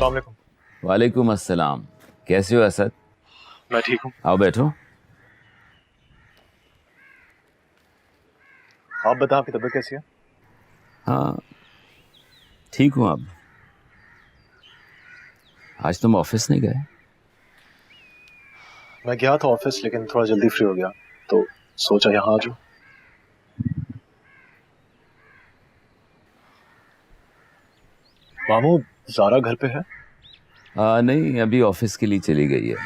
अस्सलाम वालेकुम। वालेकुम अस्सलाम। कैसे हो असद? मैं ठीक हूँ। आओ बैठो। आप बताओ आपकी तबीयत कैसी है? हाँ ठीक हूँ। अब आज तुम ऑफिस नहीं गए? मैं गया था ऑफिस लेकिन थोड़ा जल्दी फ्री हो गया तो सोचा यहाँ आ जाऊँ। मामू ज़ारा घर पे है? नहीं, अभी ऑफिस के लिए चली गई है।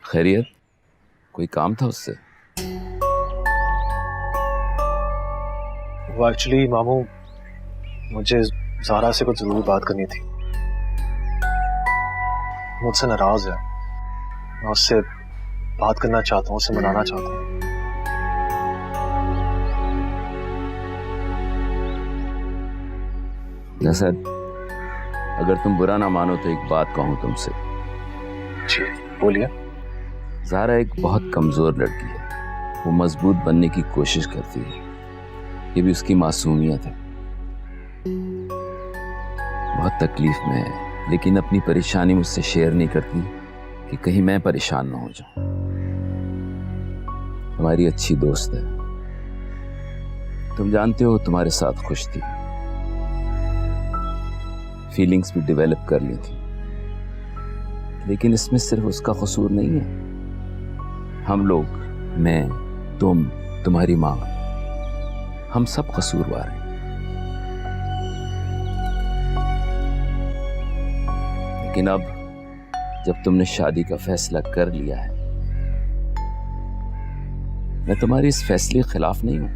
खैरियत? कोई काम था उससे? वो एक्चुअली मामू मुझे ज़ारा से कुछ ज़रूरी बात करनी थी। मुझसे नाराज़ है। मैं उससे बात करना चाहता हूँ, उसे मनाना चाहता हूँ। असद, अगर तुम बुरा ना मानो तो एक बात कहूँ तुमसे। जी बोलिए। ज़ारा एक बहुत कमज़ोर लड़की है। वो मजबूत बनने की कोशिश करती है। ये भी उसकी मासूमियत है। बहुत तकलीफ में है लेकिन अपनी परेशानी मुझसे शेयर नहीं करती कि कहीं मैं परेशान ना हो जाऊं। हमारी अच्छी दोस्त है। तुम जानते हो तुम्हारे साथ खुश थी। फीलिंग्स भी डेवलप कर ली थी। लेकिन इसमें सिर्फ उसका कसूर नहीं है। हम लोग, मैं, तुम, तुम्हारी माँ, हम सब कसूरवार हैं। लेकिन अब जब तुमने शादी का फैसला कर लिया है, मैं तुम्हारे इस फैसले के खिलाफ नहीं हूं।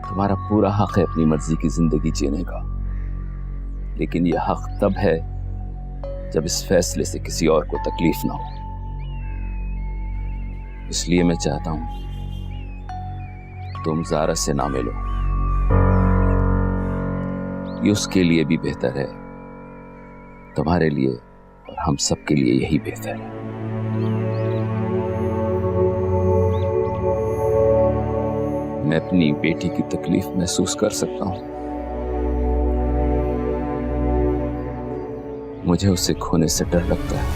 तुम्हारा पूरा हक है अपनी मर्जी की जिंदगी जीने का। लेकिन यह हक तब है जब इस फैसले से किसी और को तकलीफ ना हो। इसलिए मैं चाहता हूं तुम ज़ारा से ना मिलो। ये उसके लिए भी बेहतर है, तुम्हारे लिए और हम सब के लिए यही बेहतर है। मैं अपनी बेटी की तकलीफ महसूस कर सकता हूं। मुझे उसे खोने से डर लगता है।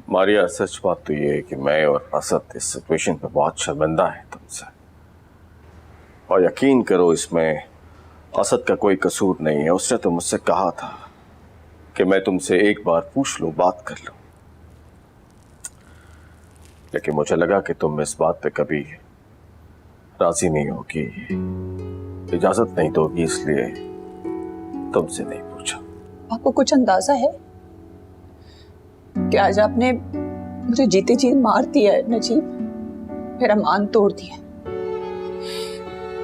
मारिया, सच बात तो ये है कि मैं और असद इस सिचुएशन पे बहुत शर्मिंदा है तुमसे। और यकीन करो, इसमें असद का कोई कसूर नहीं है। उसने तो मुझसे कहा था कि मैं तुमसे एक बार पूछ लूं, बात कर लूं। लेकिन मुझे लगा कि तुम इस बात पे कभी राजी नहीं होगी, इजाजत नहीं दोगी, इसलिए तुमसे नहीं पूछा। आपको कुछ अंदाजा है कि आज आपने मुझे जीते जी मार दिया है नजीब। मेरा मान तोड़ दिया।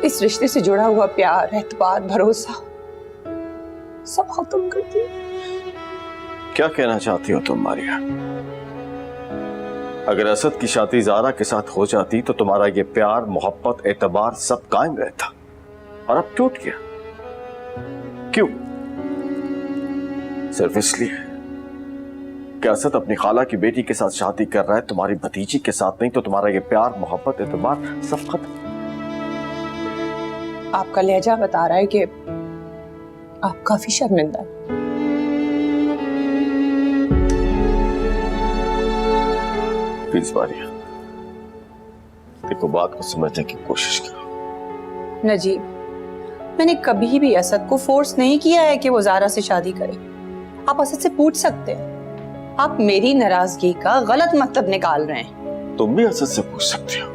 इस रिश्ते से जुड़ा हुआ प्यार, एतबार, भरोसा सब खत्म कर दिया। क्या कहना चाहती हो तुम मारिया? अगर असद की शादी ज़ारा के साथ हो जाती तो तुम्हारा ये प्यार, मोहब्बत, एतबार सब कायम रहता, और अब टूट गया। क्यों? सिर्फ इसलिए कि असद अपनी खाला की बेटी के साथ शादी कर रहा है, तुम्हारी भतीजी के साथ नहीं, तो तुम्हारा ये प्यार, मोहब्बत, एतबार सब खत्म। आपका लहजा बता रहा है कि आप काफी शर्मिंदा हैं। प्लीज मारिया, देखो, बात को समझने की कोशिश करो। नजीब, मैंने कभी भी असद को फोर्स नहीं किया है कि वो ज़ारा से शादी करे। आप असद से पूछ सकते हैं। आप मेरी नाराजगी का गलत मतलब निकाल रहे हैं। तुम भी असद से पूछ सकते हो।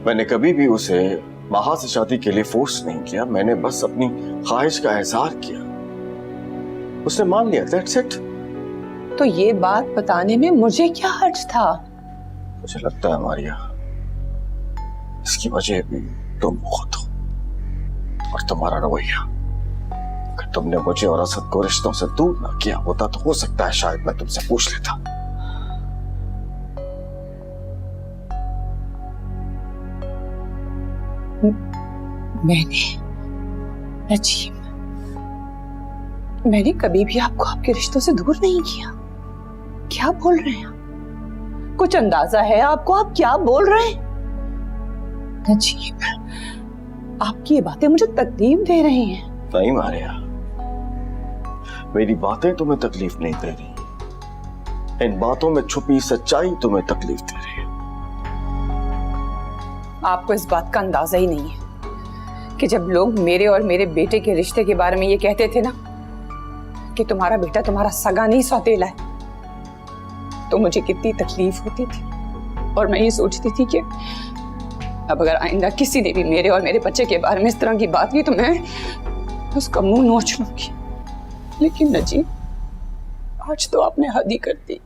मैंने कभी भी उसे महा से शादी के लिए फोर्स नहीं किया। मैंने बस अपनी ख्वाहिश का इजहार किया, उसने मान लिया। That's it. तो ये बात बताने में मुझे क्या हर्ज था? मुझे लगता है मारिया, इसकी वजह भी तुम खुद हो और तुम्हारा रवैया। अगर तुमने मुझे और असद को रिश्तों से दूर ना किया होता तो हो सकता है शायद मैं तुमसे पूछ लेता। मैंने कभी भी आपको आपके रिश्तों से दूर नहीं किया। क्या बोल रहे हैं आप? कुछ अंदाजा है आपको आप क्या बोल रहे हैं? नजीब, आपकी ये बातें मुझे तकलीफ दे रही हैं। नहीं मारिया, मेरी बातें तुम्हें तकलीफ नहीं दे रही, इन बातों में छुपी सच्चाई तुम्हें तकलीफ दे रही है। आपको इस बात का अंदाजा ही नहीं है कि जब लोग मेरे और मेरे बेटे के रिश्ते के बारे में ये कहते थे ना कि तुम्हारा बेटा तुम्हारा सगा नहीं सौतेला है, तो मुझे कितनी तकलीफ होती थी। और मैं ये सोचती थी कि अब अगर आइंदा किसी ने भी मेरे और मेरे बच्चे के बारे में इस तरह की बात की तो मैं उसका मुंह नोच लूंगी। लेकिन नजीब, आज तो आपने हद ही कर दी।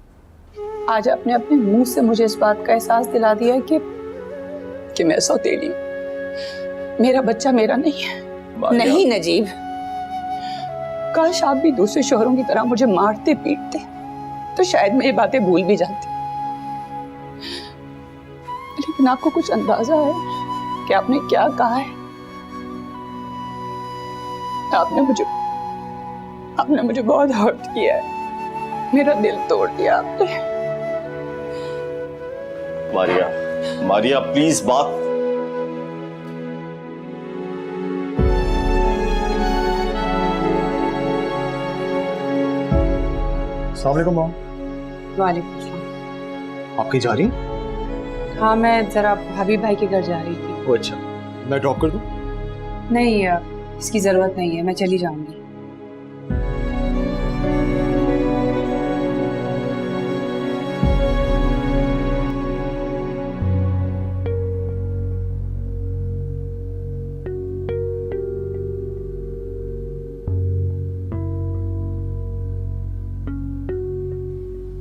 आज आपने अपने मुंह से मुझे इस बात का एहसास दिला दिया कि मैं सौतेली हूं। मेरा बच्चा मेरा नहीं है। नहीं नजीब, काश आप भी दूसरे शोहरों की तरह मुझे मारते पीटते तो शायद मैं ये बातें भूल भी जाती। लेकिन आपको कुछ अंदाजा है कि आपने क्या कहा है? आपने मुझे बहुत हर्ट किया है। मेरा दिल तोड़ दिया आपने। मारिया प्लीज बात। अस्सलाम वालेकुम मॉम। वालेकुम सलाम। आप कहीं जा रही हैं? हाँ, मैं जरा भाभी भाई के घर जा रही थी। ओ अच्छा, मैं ड्रॉप कर दूं? नहीं, इसकी जरूरत नहीं है, मैं चली जाऊंगी।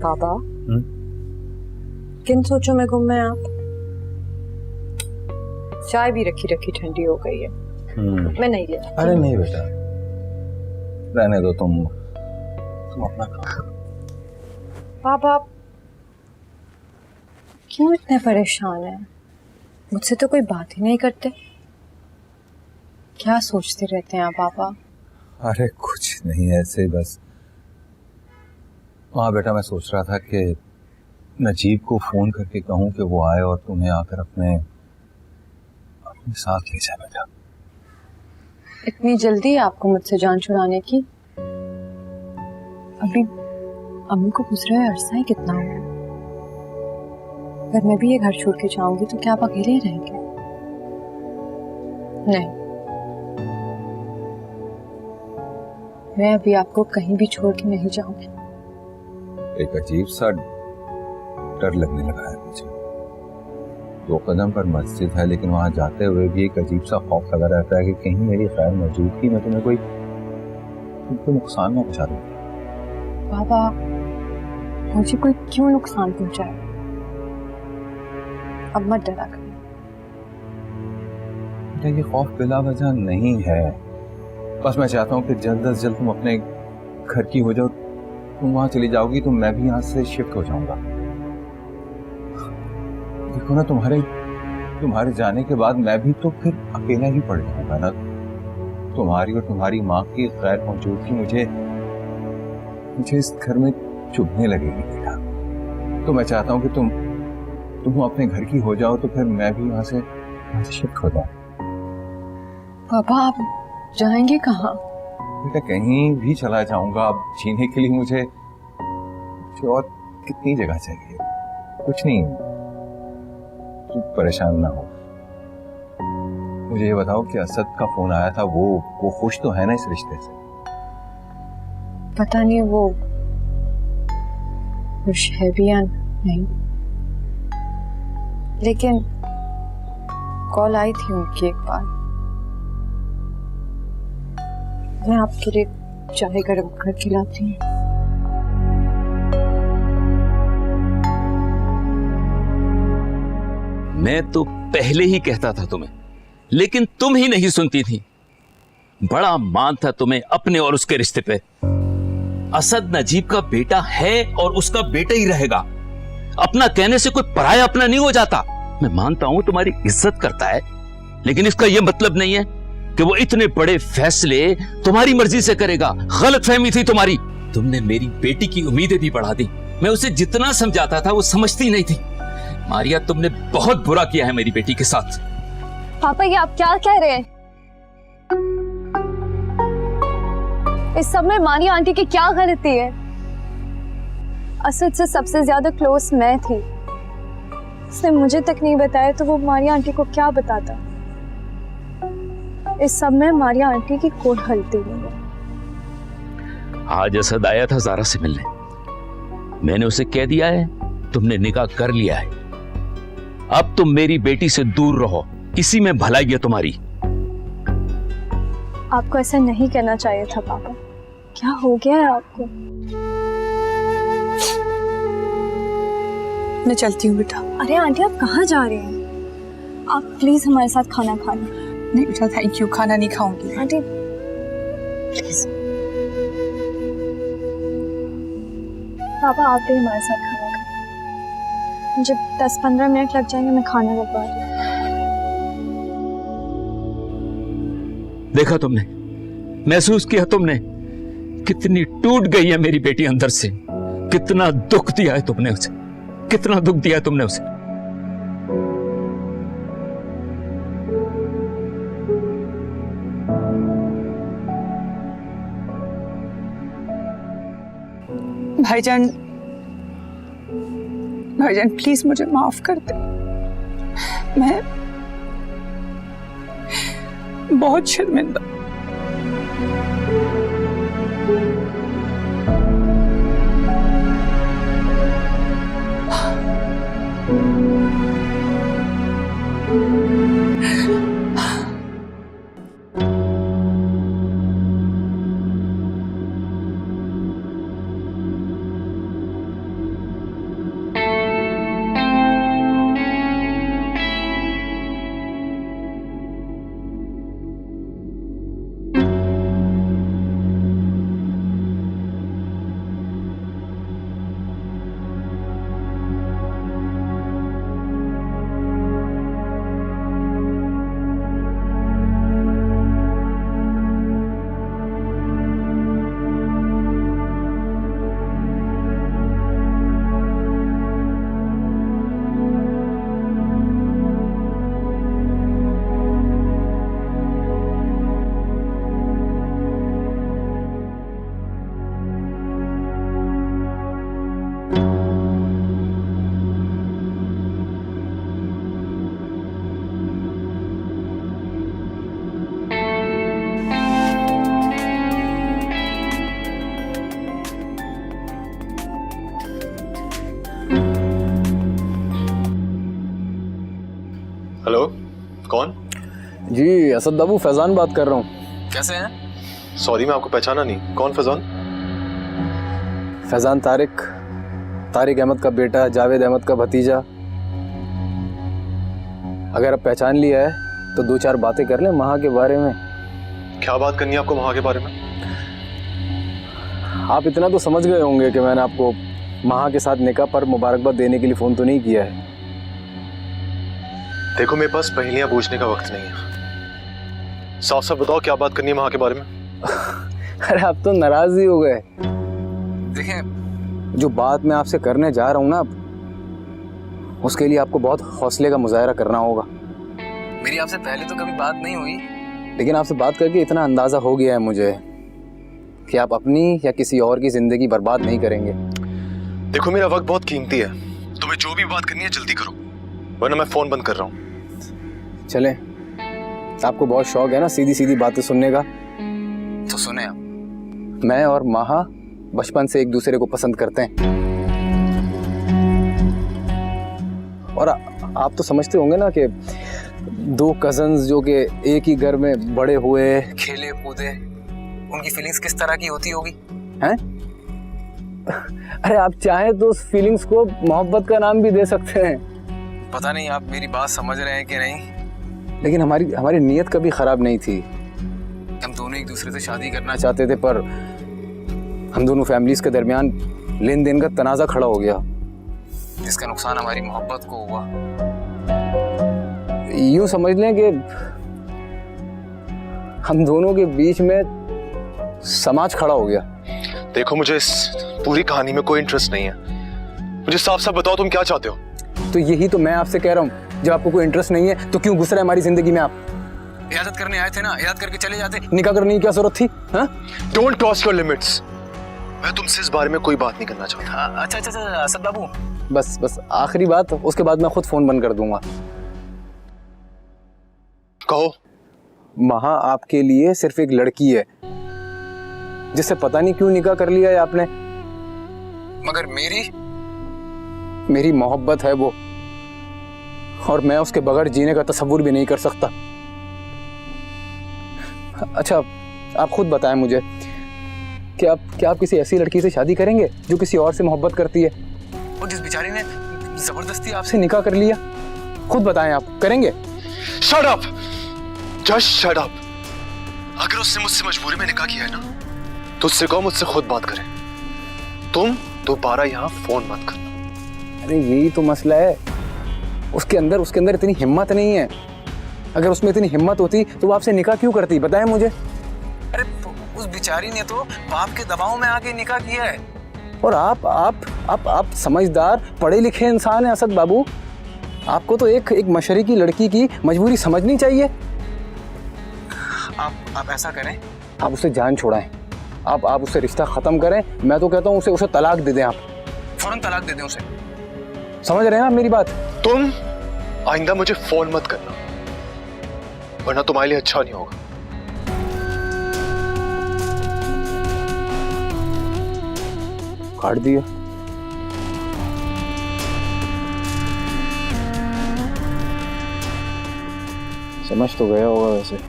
बाबा, किन सोचों में गुम हैं आप? चाय भी रखी रखी ठंडी हो गई है। मैं नहीं लेता। अरे नहीं बेटा, रहने दो, तुम अपना खाओ। बाबा, क्यों इतने परेशान हैं? मुझसे तो कोई बात ही नहीं करते। क्या सोचते रहते हैं आप पापा? अरे कुछ नहीं, ऐसे बस। हाँ बेटा, मैं सोच रहा था कि नजीब को फोन करके कहूँ कि वो आए और तुम्हें आकर अपने साथ ले जाए। बेटा, इतनी जल्दी आपको मुझसे जान छुड़ाने की? अभी अम्मी को गुजरे हुए अरसा ही कितना हुआ। अगर मैं भी ये घर छोड़ के जाऊंगी तो क्या आप अकेले ही रहेंगे? नहीं, मैं अभी आपको कहीं भी छोड़ के नहीं जाऊंगी। एक अजीब सा डर लगने लगा है मुझे। 2 कदम पर मस्जिद है, लेकिन वहां जाते हुए भी एक अजीब सा खौफ लगा रहता है कि कहीं मेरी खैर मौजूदगी में तुम्हें कोई नुकसान ना पहुंचा दूं। बाबा, मुझे कोई क्यों नुकसान पहुंचाए? अब मत डरा करें। ये खौफ बिला वजह नहीं है। बस मैं चाहता हूँ कि जल्द से जल्द तुम अपने घर की हो जाओ। तुम वहां चली जाओगी तो मैं भी यहाँ से शिफ्ट हो जाऊंगा। देखो ना, तुम्हारे जाने के बाद मैं भी तो फिर अकेला ही पड़ जाऊंगा ना। तुम्हारी और तुम्हारी माँ की गैर मौजूदगी मुझे इस घर में चुभने लगेगी बेटा। तो मैं चाहता हूँ कि तुम अपने घर की हो जाओ तो फिर मैं भी यहाँ से शिफ्ट हो जाऊँ। पापा, आप जाएंगे कहाँ? बेटा, कहीं भी चला जाऊंगा। अब जीने के लिए मुझे और कितनी जगह चाहिए। कुछ नहीं, तुम परेशान ना हो। मुझे ये बताओ कि असद का फोन आया था, वो खुश तो है ना इस रिश्ते से? पता नहीं वो खुश है भी या नहीं, लेकिन कॉल आई थी उनकी एक बार। मैं आपके लिए चाय गरम करके लाती हूँ। मैं तो पहले ही कहता था तुम्हें, लेकिन तुम ही नहीं सुनती थी। बड़ा मान था तुम्हें अपने और उसके रिश्ते पे। असद नजीब का बेटा है और उसका बेटा ही रहेगा। अपना कहने से कोई पराया अपना नहीं हो जाता। मैं मानता हूं तुम्हारी इज्जत करता है, लेकिन इसका यह मतलब नहीं है कि वो इतने बड़े फैसले तुम्हारी मर्जी से करेगा। गलतफहमी थी तुम्हारी। तुमने मेरी बेटी की उम्मीदें भी बढ़ा दी। मैं उसे जितना समझाता था वो समझती नहीं थी। मारिया, तुमने बहुत बुरा किया है मेरी बेटी के साथ। पापा, ये आप क्या कह रहे हैं? इस सब में मारिया आंटी की क्या गलती है? असद से सबसे ज्यादा क्लोज मैं थी। उसने मुझे तक नहीं बताया तो वो मारिया आंटी को क्या बताता? इस सब में मारिया आंटी की कोई गलती नहीं है। आज असद आया था ज़ारा से मिलने। मैंने उसे कह दिया है तुमने निकाह कर लिया है, अब तुम मेरी बेटी से दूर रहो, इसी में भलाई है तुम्हारी। आपको ऐसा नहीं कहना चाहिए था पापा। क्या हो गया है आपको? मैं चलती हूँ बेटा। अरे आंटी, आप कहाँ जा रहे हैं? आप प्लीज हमारे साथ खाना खा लें। नहीं बेटा, थैंक यू, खाना नहीं खाऊंगी। Aunty please. पापा, आप भी हमारे साथ खाना खाएं। मुझे 10-15 मिनट लग जाएंगे, मैं खाना लगवा रही हूँ। देखा तुमने, महसूस किया तुमने कितनी टूट गई है मेरी बेटी अंदर से। कितना दुख दिया है तुमने उसे, कितना दुख दिया है तुमने उसे। भाईजान, भाईजान प्लीज मुझे माफ कर दे। मैं बहुत शर्मिंदा। हेलो, कौन? जी असद बाबू, फैजान बात कर रहा हूँ। कैसे हैं? सॉरी, मैं आपको पहचाना नहीं। कौन फैजान? फैजान तारिक अहमद का बेटा, जावेद अहमद का भतीजा। अगर आप पहचान लिया है तो 2-4 बातें कर लें महा के बारे में। क्या बात करनी है आपको महा के बारे में? आप इतना तो समझ गए होंगे कि मैंने आपको महा के साथ निकाह पर मुबारकबाद देने के लिए फ़ोन तो नहीं किया है। देखो, मेरे पास पहेलियां पूछने का वक्त नहीं है। साफ साफ बताओ, क्या बात करनी है महा के बारे में? अरे आप तो नाराज ही हो गए। देखें, जो बात मैं आपसे करने जा रहा हूँ ना, उसके लिए आपको बहुत हौसले का मुजाहरा करना होगा। मेरी आपसे पहले तो कभी बात नहीं हुई, लेकिन आपसे बात करके इतना अंदाजा हो गया है मुझे कि आप अपनी या किसी और की जिंदगी बर्बाद नहीं करेंगे। देखो, मेरा वक्त बहुत कीमती है। तुम्हें जो भी बात करनी है जल्दी करो, वरना मैं फोन बंद कर रहा हूँ। चलें, आपको बहुत शौक है ना सीधी सीधी बातें सुनने का, तो सुने आप। मैं और महा बचपन से एक दूसरे को पसंद करते हैं, और आप तो समझते होंगे ना कि 2 कजन्स जो कि एक ही घर में बड़े हुए, खेले कूदे, उनकी फीलिंग्स किस तरह की होती होगी, हैं? अरे आप चाहें तो उस फीलिंग्स को मोहब्बत का नाम भी दे सकते हैं। पता नहीं आप मेरी बात समझ रहे हैं कि नहीं, लेकिन हमारी हमारी नीयत कभी खराब नहीं थी। हम दोनों एक दूसरे से शादी करना चाहते थे, पर हम दोनों फैमिलीज के दरमियान लेन देन का तनाज़ा खड़ा हो गया, जिसका नुकसान हमारी मोहब्बत को हुआ। यूं समझ लें कि हम दोनों के बीच में समाज खड़ा हो गया। देखो, मुझे इस पूरी कहानी में कोई इंटरेस्ट नहीं है। मुझे साफ साफ बताओ तुम क्या चाहते हो। तो यही तो मैं आपसे कह रहा हूँ, जब आपको कोई इंटरेस्ट नहीं है तो क्यों घुस रहे हैं हमारी जिंदगी में आप? इजाजत करने आए थे ना, इजाजत करके चले जाते, निकाह करने की क्या जरूरत थी? Don't cross your limits. मैं तुमसे इस बारे में कोई बात नहीं करना चाहता। अच्छा अच्छा अच्छा असद बाबू, बस आखिरी बात, उसके बाद मैं खुद फोन बंद कर दूंगा। कहो। महा आपके लिए सिर्फ एक लड़की है, जिससे पता नहीं क्यों निकाह कर लिया है आपने, मगर मेरी मोहब्बत है वो, और मैं उसके बगैर जीने का तसव्वुर भी नहीं कर सकता। अच्छा, आप खुद बताएं मुझे कि आप किसी ऐसी लड़की से शादी करेंगे जो किसी और से मोहब्बत करती है, और जिस बेचारी ने जबरदस्ती आपसे निकाह कर लिया? खुद बताएं, आप करेंगे? Shut up, just shut up. अगर उसने मुझसे मजबूरी में निकाह किया है ना, तो उससे कहो मुझसे खुद बात करे। तुम दोबारा यहाँ फोन मत करना। अरे यही तो मसला है, उसके अंदर इतनी हिम्मत नहीं है। अगर उसमें इतनी हिम्मत होती तो वो आपसे निकाह क्यों करती, बताएं मुझे। अरे उस बेचारी ने तो बाप के दबाव में आके निकाह किया है, और आप समझदार पढ़े लिखे इंसान हैं असद बाबू, आपको तो एक मशरकी लड़की की मजबूरी समझनी चाहिए। आप ऐसा करें, आप उसे जान छोड़ाएं, आप उससे रिश्ता खत्म करें। मैं तो कहता हूँ उसे तलाक दे दें, आप फौरन तलाक दे दें उसे। समझ रहे हैं आप मेरी बात? तुम आइंदा मुझे फोन मत करना, वरना तुम्हारे लिए अच्छा नहीं होगा। काट दिया। समझ तो गया होगा वैसे।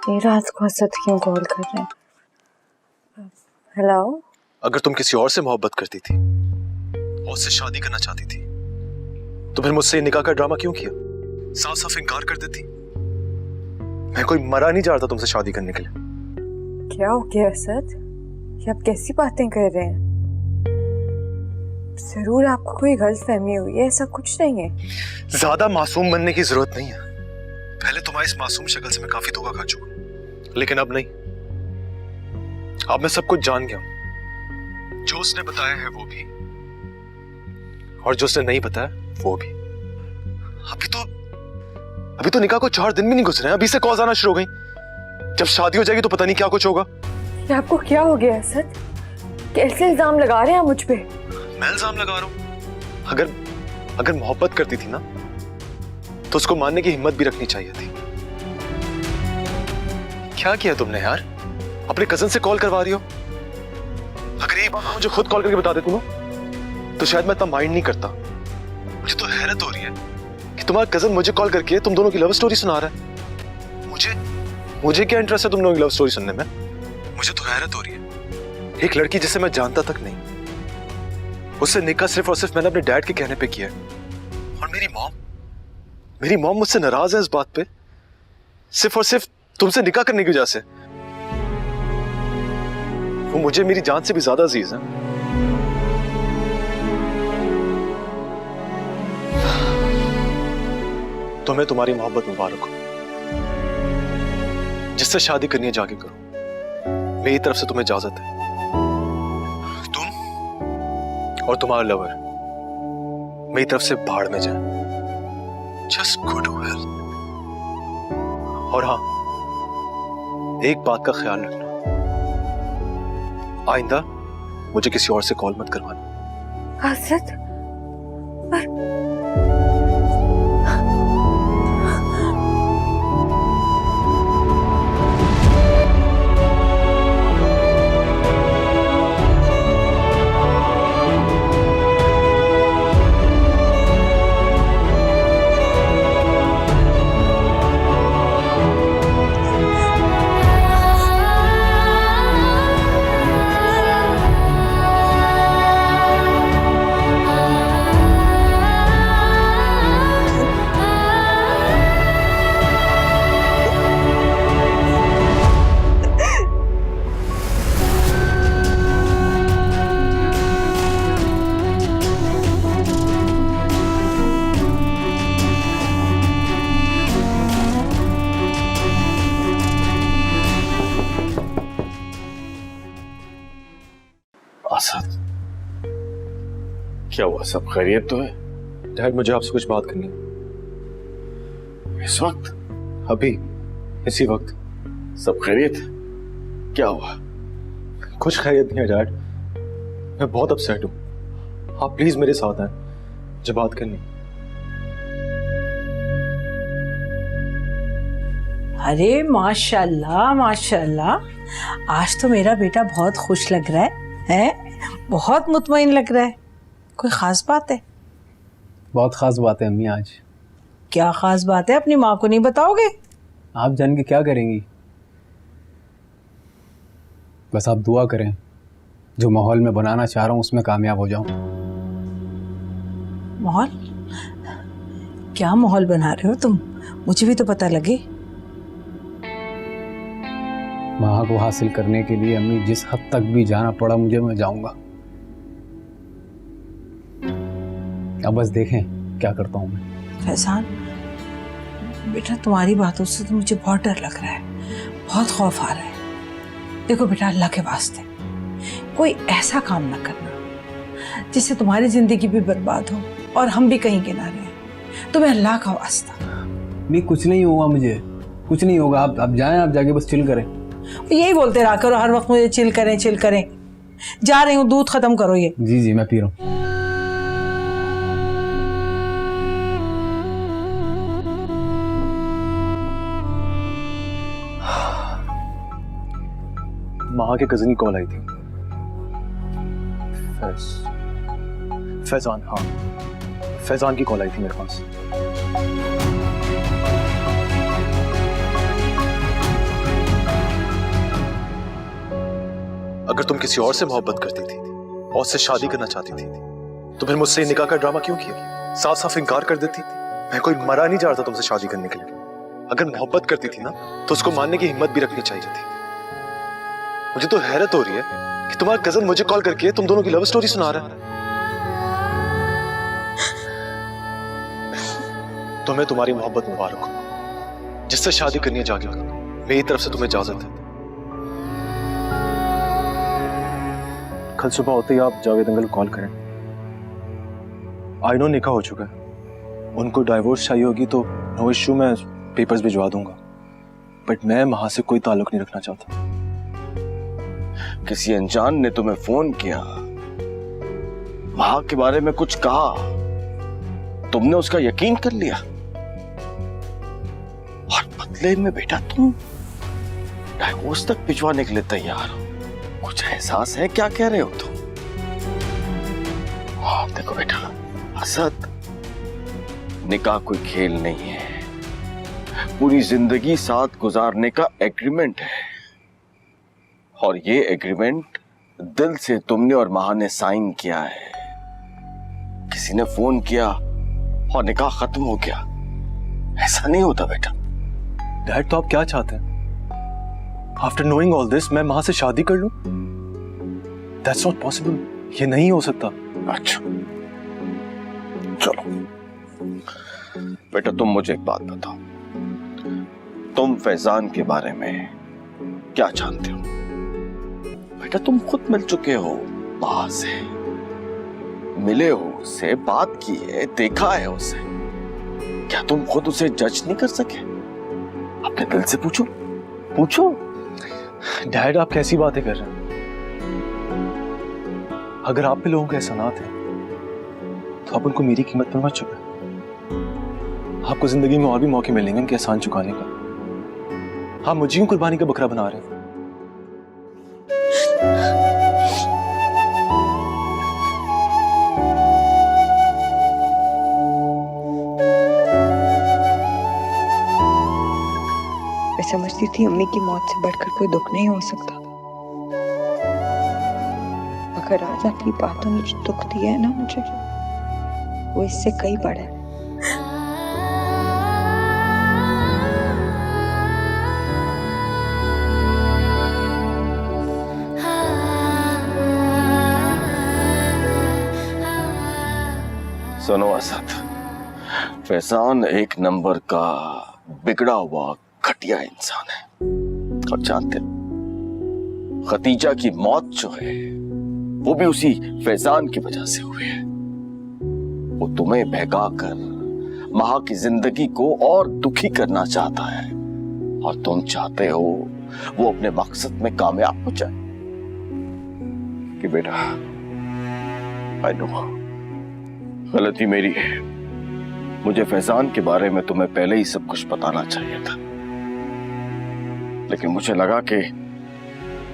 इतनी रात को असद क्यों कॉल कर रहे हैं? हेलो। अगर तुम किसी और से मोहब्बत करती थी और उससे शादी करना चाहती थी, तो फिर मुझसे निकाह का ड्रामा क्यों किया? साफ साफ इनकार कर देती। मैं कोई मरा नहीं जा रहा था तुमसे शादी करने के लिए। क्या हो गया असद, ये आप कैसी बातें कर रहे हैं? जरूर आपको कोई गलतफहमी हुई है, ऐसा कुछ नहीं है। ज्यादा मासूम बनने की जरूरत नहीं है। पहले तुम्हारी इस मासूम शक्ल से मैं काफी धोखा खा चुका, लेकिन अब नहीं। अब मैं सब कुछ जान गया हूं। जो उसने बताया है वो भी, और जो उसने नहीं बताया वो भी। अभी तो निकाह को 4 दिन भी नहीं गुजरे हैं, अभी से कॉल्स आना शुरू हो गई। जब शादी हो जाएगी तो पता नहीं क्या कुछ होगा। आपको क्या हो गया असद? कैसे इल्जाम लगा रहे हैं आप मुझ पे? मैं इल्जाम लगा रहा हूं? अगर मोहब्बत करती थी ना, तो उसको मानने की हिम्मत भी रखनी चाहिए थी। क्या किया तुमने यार? अपने कजन से कॉल करवा रही हो। अगर ये बात मुझे खुद कॉल करके बता देती ना, तो शायद मैं इतना माइंड नहीं करता। मुझे तो हैरत हो रही है कि तुम्हारा कजन मुझे कॉल करके तुम दोनों की लव स्टोरी सुना रहा है। मुझे क्या इंटरेस्ट है तुम दोनों की लव स्टोरी सुनने में? मुझे तो हैरत हो रही है, एक लड़की जिसे मैं जानता तक नहीं, उससे निकाह सिर्फ और सिर्फ मैंने अपने डैड के कहने पे किया है। और मेरी मॉम मुझसे नाराज है इस बात पे, सिर्फ और सिर्फ तुमसे निकाह करने की वजह से। वो मुझे मेरी जान से भी ज्यादा अजीज है। तुम्हें तुम्हारी मोहब्बत मुबारक हो। जिससे शादी करनी है जाके करो, मेरी तरफ से तुम्हें इजाजत है। तुम और तुम्हारा लवर मेरी तरफ से भाड़ में जाए। Just go to hell. और हाँ, एक बात का ख्याल रखना, आइंदा मुझे किसी और से कॉल मत करवाना। असद, क्या हुआ, सब खैरियत तो है? डैड मुझे आपसे कुछ बात करनी है इस वक्त? अभी इसी वक्त। सब खैरियत? क्या हुआ? कुछ खैरियत नहीं है डैड, मैं बहुत अपसेट हूँ। आप प्लीज मेरे साथ आए, मुझे बात करनी। अरे माशाल्लाह माशाल्लाह, आज तो मेरा बेटा बहुत खुश लग रहा है? बहुत मुतमईन लग रहा है। कोई खास बात है? बहुत खास बात है अम्मी आज। क्या खास बात है? अपनी माँ को नहीं बताओगे? आप जान के क्या करेंगी? बस आप दुआ करें, जो माहौल में बनाना चाह रहा हूँ उसमें कामयाब हो जाऊं। माहौल? क्या माहौल बना रहे हो तुम? मुझे भी तो पता लगे। माँ को हासिल करने के लिए अम्मी जिस हद तक भी जाना पड़ा मुझे, मैं जाऊंगा। अब बस देखें क्या करता हूँ मैं। फैजान बेटा, तुम्हारी बातों से तो मुझे बहुत डर लग रहा है, बहुत खौफ आ रहा है। देखो बेटा, अल्लाह के वास्ते कोई ऐसा काम ना करना जिससे तुम्हारी जिंदगी भी बर्बाद हो और हम भी कहीं के ना रहे। तुम्हें अल्लाह का वास्ता। नहीं कुछ नहीं होगा, मुझे कुछ नहीं होगा। आप जाएं, आप जाके बस चिल करें। यही बोलते रहा करो हर वक्त मुझे, चिल करें चिल करें। जा रही हूँ, दूध खत्म करो ये। जी जी मैं पी रहा हूँ। माँ के कजिन की कॉल आई थी। फैजान, हाँ फैजान की कॉल आई थी मेरे पास। अगर तुम किसी और से मोहब्बत करती थी और उससे शादी करना चाहती थी तो फिर मुझसे निकाह का ड्रामा क्यों किया? साफ साफ इनकार कर देती थी। मैं कोई मरा नहीं जा रहा था तुमसे शादी करने के लिए। अगर मोहब्बत करती थी ना तो उसको मानने की हिम्मत भी रखनी चाहिए थी। मुझे तो हैरत हो रही है कि तुम्हारा कजन मुझे कॉल करके तुम दोनों की लव स्टोरी सुना रहा है। तुम्हें तुम्हारी मोहब्बत मुबारक हो। जिससे शादी करनी है जाके करो, मेरी तरफ से तुम्हें इजाजत है। कल सुबह होते ही आप जावेद अंकल को कॉल करें। आई नो निकाह हो चुका है, उनको डाइवोर्स चाहिए होगी तो नो इश्यू, मैं पेपर्स भिजवा दूंगा। बट मैं वहां से कोई ताल्लुक नहीं रखना चाहता। किसी अनजान ने तुम्हें फोन किया, माँ के बारे में कुछ कहा, तुमने उसका यकीन कर लिया और बदले में बेटा तुम डाइवोर्स तक भिजवाने के लिए तैयार हो। कुछ एहसास है क्या कह रहे हो तुम? देखो बेटा असद, निकाह कोई खेल नहीं है, पूरी जिंदगी साथ गुजारने का एग्रीमेंट है। और ये एग्रीमेंट दिल से तुमने और माँ ने साइन किया है। किसी ने फोन किया और निकाह खत्म हो गया, ऐसा नहीं होता बेटा। डैड तो आप क्या चाहते हैं? आफ्टर नोइंग ऑल दिस मैं माँ से शादी कर लूं? दैट्स नॉट पॉसिबल, ये नहीं हो सकता। अच्छा चलो बेटा, तुम मुझे एक बात बताओ, तुम फैजान के बारे में क्या जानते हो? बेटा तुम खुद मिल चुके हो माँ से, मिले हो, उससे बात की है, देखा है उसे। क्या तुम खुद उसे जज नहीं कर सके? अपने दिल से पूछो, पूछो। डैड आप कैसी बातें कर रहे हैं? अगर आप पे लोगों के एहसानात हैं तो आप उनको मेरी कीमत पर मत चुकाएं। आपको जिंदगी में और भी मौके मिलेंगे उनके एहसान चुकाने का। आप मुझे क्यों कुर्बानी का बकरा बना रहे हैं? मैं समझती थी अम्मी की मौत से बढ़कर कोई दुख नहीं हो सकता, मगर आज आपकी बातों ने जो दुख दिया है ना मुझे, वो इससे कई बड़ा है। सुनो असद, फैजान एक नंबर का बिगड़ा हुआ घटिया इंसान है। और जानते हो, खतीजा की मौत जो है वो भी उसी फैजान की वजह से हुई है। वो तुम्हें बहका कर माँ की जिंदगी को और दुखी करना चाहता है, और तुम चाहते हो वो अपने मकसद में कामयाब हो जाए। कि बेटा, आई नो गलती मेरी है, मुझे फैजान के बारे में तुम्हें पहले ही सब कुछ बताना चाहिए था, लेकिन मुझे लगा कि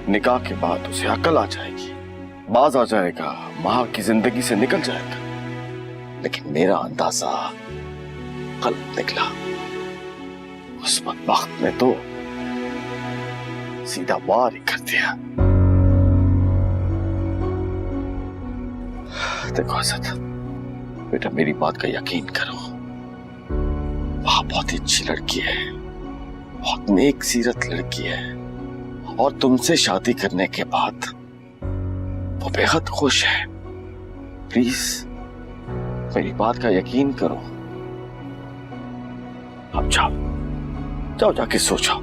निकाह के बाद उसे अकल आ जाएगी, बाज आ जाएगा, माँ की जिंदगी से निकल जाएगा। लेकिन मेरा अंदाजा गलत निकला। उस बदबख्त ने तो सीधा वार ही कर दिया। देखो असद बेटा, मेरी बात का यकीन करो, वहां बहुत ही अच्छी लड़की है, बहुत नेक सीरत लड़की है, और तुमसे शादी करने के बाद वो बेहद खुश है। प्लीज मेरी बात का यकीन करो। अब जाओ जाओ, जाके सो जाओ,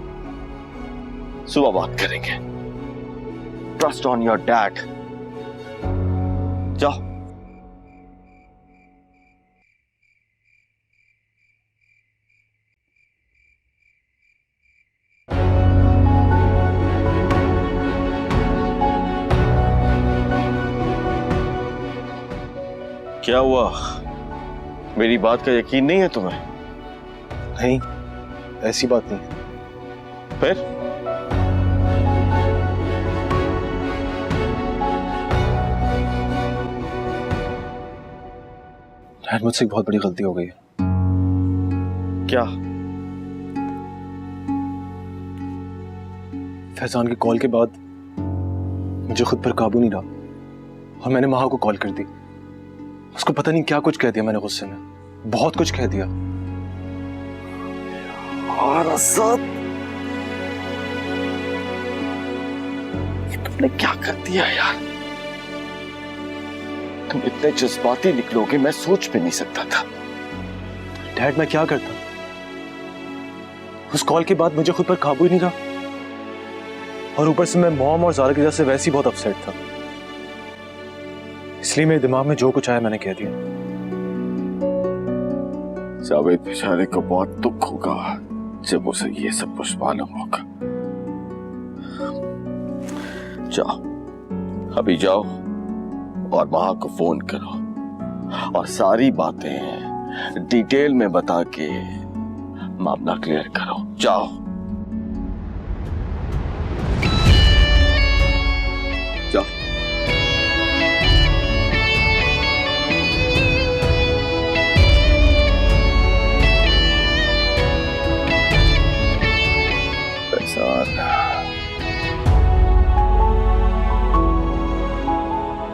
सुबह बात करेंगे। Trust on your dad. जाओ। क्या हुआ? मेरी बात का यकीन नहीं है तुम्हें? नहीं, ऐसी बात नहीं। फिर डैड, मुझसे एक बहुत बड़ी गलती हो गई है। क्या? फैजान की कॉल के बाद मुझे खुद पर काबू नहीं रहा, और मैंने माँ को कॉल कर दी। उसको पता नहीं क्या कुछ कह दिया मैंने गुस्से में, बहुत कुछ कह दिया। और असद, ये तुमने क्या कर दिया यार? तुम इतने जज्बाती निकलोगे मैं सोच भी नहीं सकता था। डैड, मैं क्या करता? उस कॉल के बाद मुझे खुद पर काबू ही नहीं रहा, और ऊपर से मैं मॉम और ज़ारा की वजह से वैसे ही बहुत अपसेट था। इसलिए मेरे दिमाग में जो कुछ आया मैंने कह दिया। जावेद बेचारे को बहुत दुख होगा जब उसे ये सब कुछ मालूम होगा। जाओ, अभी जाओ और माँ को फोन करो, और सारी बातें डिटेल में बता के मामला क्लियर करो। जाओ। जाओ।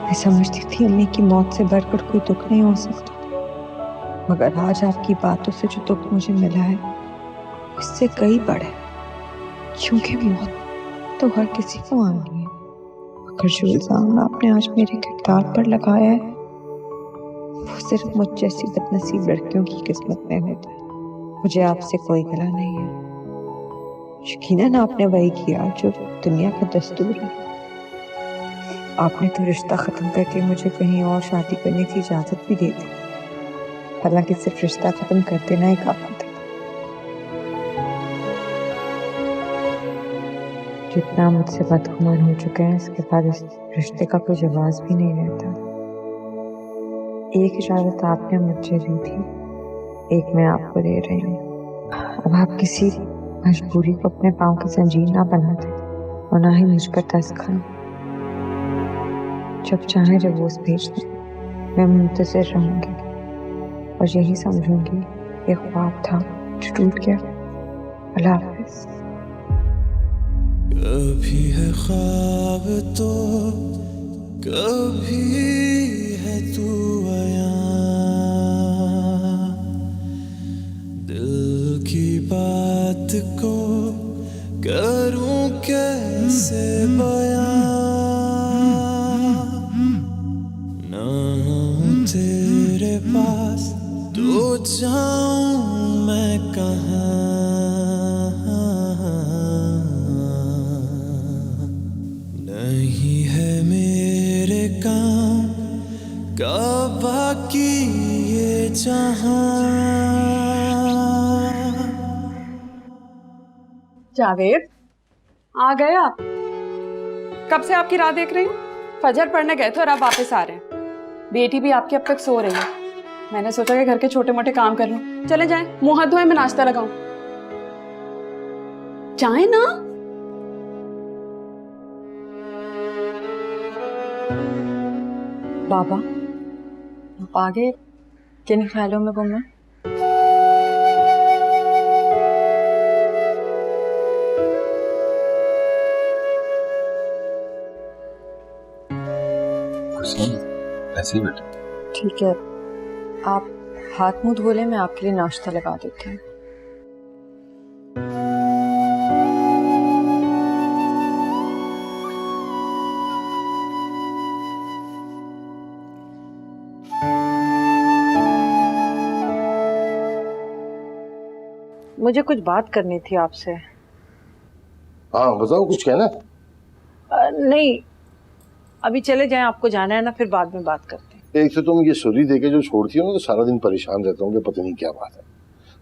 मैं समझती थी अम्मी की मौत से बढ़कर कोई दुख नहीं हो सकता, मगर आज आपकी बातों से जो दुख मुझे मिला है इससे कई बड़े, क्योंकि मौत तो हर किसी को आनी है, मगर जो इल्जाम आपने आज मेरे किरदार पर लगाया है वो सिर्फ मुझ जैसी बदनसीब लड़कियों की किस्मत में होता है। मुझे आपसे कोई गिला नहीं है, यकीनन आपने वही किया जो दुनिया का दस्तूर है। आपने तो रिश्ता खत्म करके मुझे कहीं और शादी करने की इजाजत भी दे दी, हालांकि सिर्फ रिश्ता खत्म कर देना ही काफी था। जितना मुझसे बदगुमान हो चुके हैं, इसके बाद इस रिश्ते का कोई जवाब भी नहीं रहता। एक इजाजत आपने मुझे दी थी, एक मैं आपको दे रही हूँ। अब आप किसी मजबूरी को अपने पाँव की जंजीर ना बना दे, और ना ही मुझ पर तरस खाएं। जब चाहे डिवोर्स भेज दें, मैं मुंतज़िर रहूंगी और यही समझूंगी ये ख्वाब था जो टूट गया। अल्लाह हाफ़िज़। कभी है ख्वाब तो कभी है तू आया, दिल की बात को करूं कैसे बयां, ना हूं तेरे पास तो जाऊं मैं कहां, नहीं है मेरे काम का बाकी ये जहां। जावेद, आ गए आप? कब से आपकी राह देख रही हूँ। फजर पढ़ने गए थे और अब वापस आ रहे हैं। बेटी भी आपकी अब तक सो रही है। मैंने सोचा कि घर के छोटे मोटे काम कर लूं। चले जाएं, मुंह हाथ धोएं, मैं नाश्ता लगाऊं। जाएं ना। बाबा, आप आगे किन ख्यालों में गुम हैं? कुछ नहीं, ऐसे ही बैठे। ठीक है, आप हाथ मुंह धो लें, मैं आपके लिए नाश्ता लगा देती हूँ। मुझे कुछ बात करनी थी आपसे। हाँ बताओ, कुछ कहना? नहीं, अभी चले जाएं, आपको जाना है ना, फिर बाद में बात करते हैं। एक तो तुम ये सुरी देके जो छोड़ती हो ना, तो सारा दिन परेशान रहता हूँ कि पता नहीं क्या बात है।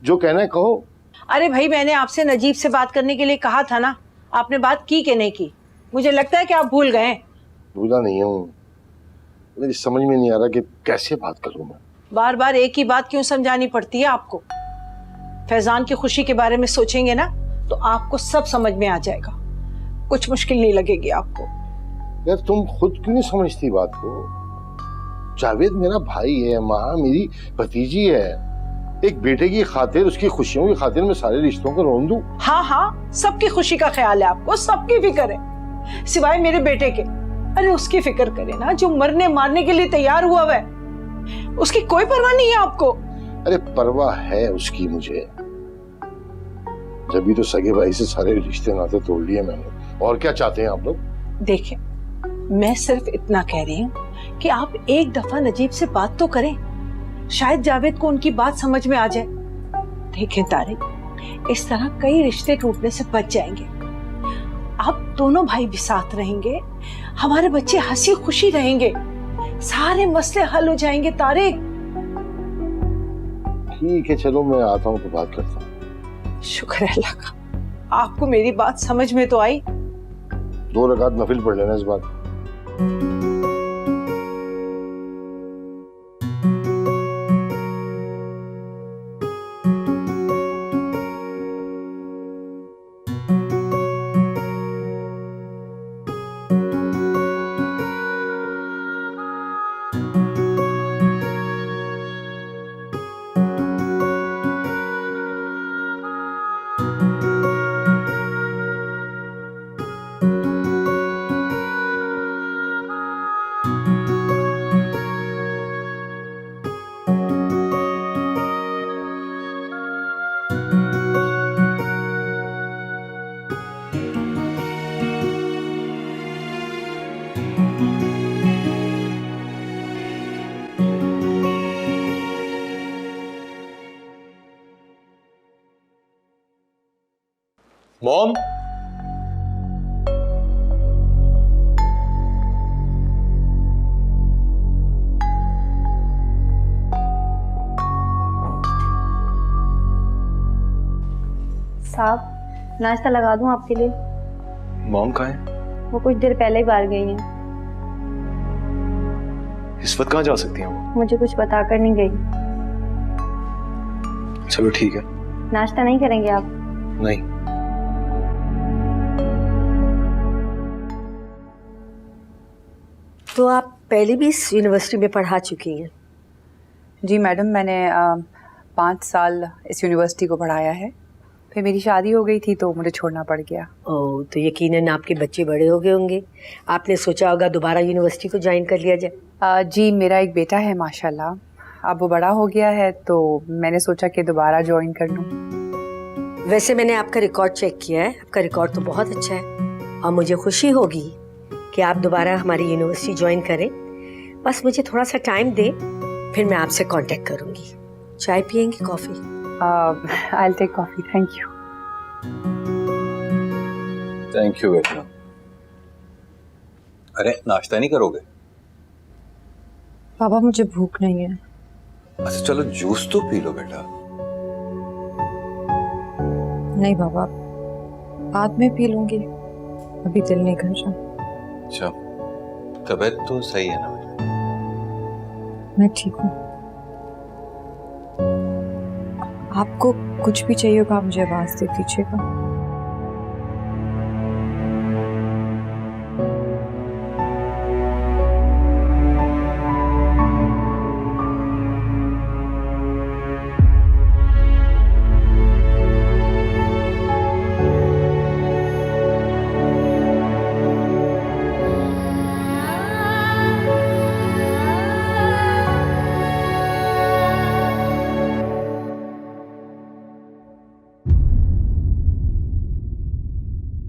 जो कहना है कहो। अरे भाई, मैंने आपसे नजीब से बात करने के लिए कहा था ना, आपने बात की कि नहीं की? मुझे लगता है कि आप भूल गए। भूला नहीं हूँ, मेरी समझ में नहीं आ रहा कि कैसे बात करूँ मैं। बार बार एक ही बात क्यों समझानी पड़ती है आपको? फैजान की खुशी के बारे में सोचेंगे ना तो आपको सब समझ में आ जाएगा, कुछ मुश्किल नहीं लगेगी आपको। यार तुम खुद क्यों नहीं समझती बात को? जावेद मेरा भाई है, माँ मेरी भतीजी है। एक बेटे की खातिर, उसकी खुशियों की खातिर मैं सारे रिश्तों को रोन दूं? हाँ हाँ, सबकी खुशी का ख्याल है आपको, सबकी फिक्र है सिवाय मेरे बेटे के। अरे उसकी फिक्र करे ना, जो मरने मारने के लिए तैयार हुआ है, उसकी कोई परवाह नहीं है आपको। अरे परवाह है उसकी मुझे, जब भी तो सगे भाई से सारे रिश्ते नाते तोड़ लिए मैंने। और क्या चाहते हैं आप लोग? देखिए, मैं सिर्फ इतना कह रही हूँ कि आप एक दफा नजीब से बात तो करें, शायद जावेद को उनकी बात समझ में आ जाए। देखें तारिक, इस तरह कई रिश्ते टूटने से बच जाएंगे। आप दोनों भाई भी साथ रहेंगे, हमारे बच्चे हंसी खुशी रहेंगे, सारे मसले हल हो जाएंगे तारिक। ठीक है चलो, मैं आता हूँ तो बात करता हूँ। शुक्र है अल्लाह का, आपको मेरी बात समझ में तो आई। 2 रकात नफिल पढ़ लेना इस बार। मॉम, साहब, नाश्ता लगा दूं आपके लिए? मॉम कहाँ है? वो कुछ देर पहले ही बाहर गई हैं। इस वक्त कहाँ जा सकती हैं वो? मुझे कुछ बता कर नहीं गई। चलो ठीक है। नाश्ता नहीं करेंगे आप? नहीं। तो आप पहले भी इस यूनिवर्सिटी में पढ़ा चुकी हैं? जी मैडम, मैंने 5 साल इस यूनिवर्सिटी को पढ़ाया है। फिर मेरी शादी हो गई थी तो मुझे छोड़ना पड़ गया। ओह, तो यकीनन आपके बच्चे बड़े हो गए होंगे, आपने सोचा होगा दोबारा यूनिवर्सिटी को ज्वाइन कर लिया जाए। जी, मेरा एक बेटा है माशाल्लाह, अब वो बड़ा हो गया है तो मैंने सोचा कि दोबारा ज्वाइन कर लूँ। वैसे मैंने आपका रिकॉर्ड चेक किया है, आपका रिकॉर्ड तो बहुत अच्छा है और मुझे खुशी होगी कि आप दोबारा हमारी यूनिवर्सिटी ज्वाइन करें। बस मुझे थोड़ा सा टाइम दें, फिर मैं आपसे कांटेक्ट करूंगी। चाय पियेंगी, coffee? I will take coffee, thank you. Thank you बेटा। अरे नाश्ता नहीं करोगे? पापा मुझे भूख नहीं है। अच्छा चलो जूस तो पी लो बेटा। नहीं बाबा, बाद में पी लूंगी, अभी दिल नहीं कर रहा। अच्छा तबीयत तो सही है ना बेटा? मैं ठीक हूँ। आपको कुछ भी चाहिए होगा आप मुझे आवाज दे दीजिएगा।